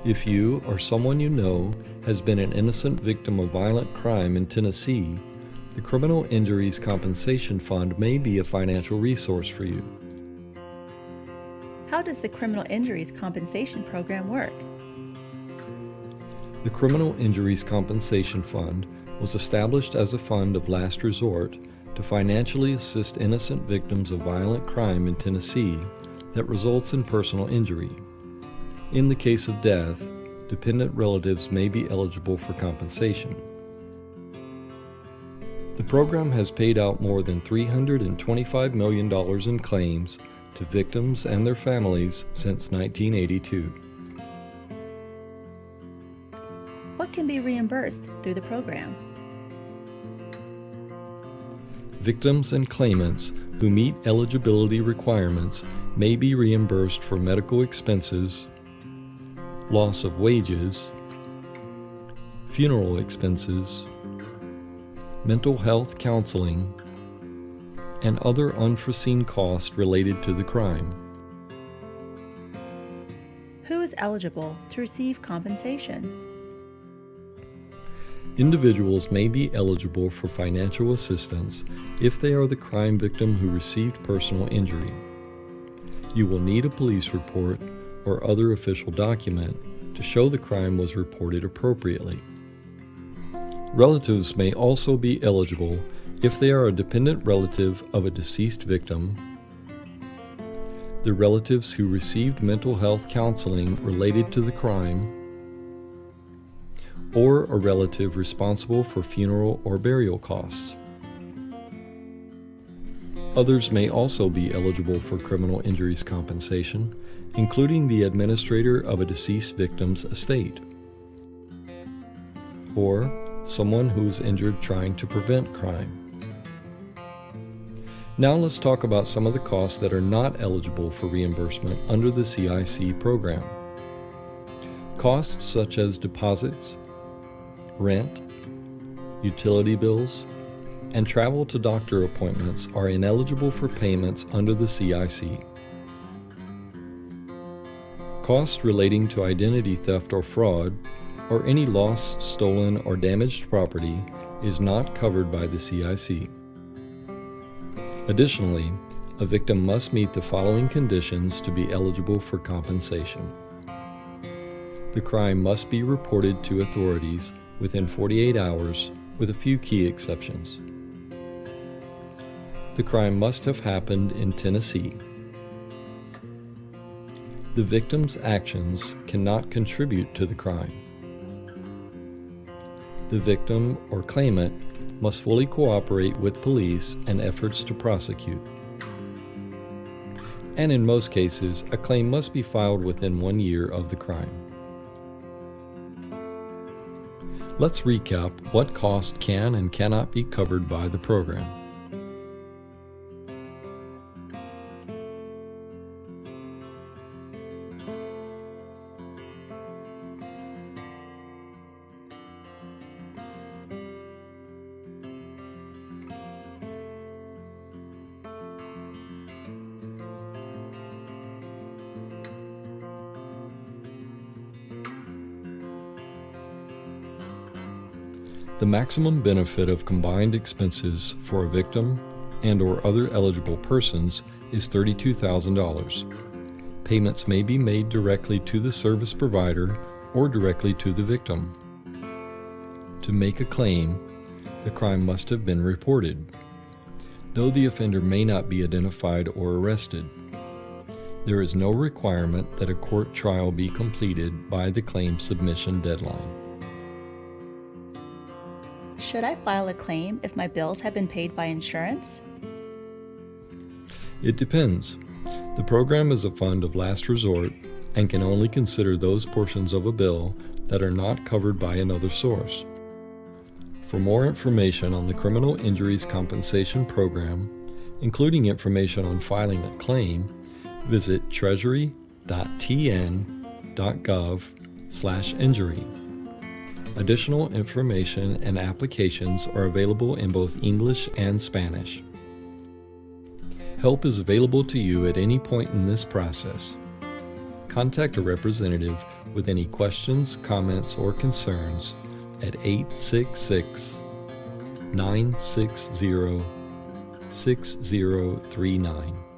If you or someone you know has been an innocent victim of violent crime in Tennessee, the Criminal Injuries Compensation Fund may be a financial resource for you. How does the Criminal Injuries Compensation Program work? The Criminal Injuries Compensation Fund was established as a fund of last resort to financially assist innocent victims of violent crime in Tennessee that results in personal injury. In the case of death, dependent relatives may be eligible for compensation. The program has paid out more than $325 million in claims to victims and their families since 1982. What can be reimbursed through the program? Victims and claimants who meet eligibility requirements may be reimbursed for medical expenses, loss of wages, funeral expenses, mental health counseling, and other unforeseen costs related to the crime. Who is eligible to receive compensation? Individuals may be eligible for financial assistance if they are the crime victim who received personal injury. You will need a police report or other official document to show the crime was reported appropriately. Relatives may also be eligible if they are a dependent relative of a deceased victim, the relatives who received mental health counseling related to the crime, or a relative responsible for funeral or burial costs. Others may also be eligible for criminal injuries compensation, including the administrator of a deceased victim's estate, or someone who is injured trying to prevent crime. Now let's talk about some of the costs that are not eligible for reimbursement under the CIC program. Costs such as deposits, rent, utility bills, and travel to doctor appointments are ineligible for payments under the CIC. Costs relating to identity theft or fraud, or any lost, stolen, or damaged property is not covered by the CIC. Additionally, a victim must meet the following conditions to be eligible for compensation. The crime must be reported to authorities within 48 hours, with a few key exceptions. The crime must have happened in Tennessee. The victim's actions cannot contribute to the crime. The victim or claimant must fully cooperate with police and efforts to prosecute. And in most cases, a claim must be filed within 1 year of the crime. Let's recap what costs can and cannot be covered by the program. The maximum benefit of combined expenses for a victim and/or other eligible persons is $32,000. Payments may be made directly to the service provider or directly to the victim. To make a claim, the crime must have been reported, though the offender may not be identified or arrested. There is no requirement that a court trial be completed by the claim submission deadline. Should I file a claim if my bills have been paid by insurance? It depends. The program is a fund of last resort and can only consider those portions of a bill that are not covered by another source. For more information on the Criminal Injuries Compensation Program, including information on filing a claim, visit treasury.tn.gov/injury. Additional information and applications are available in both English and Spanish. Help is available to you at any point in this process. Contact a representative with any questions, comments, or concerns at 866 960 6039.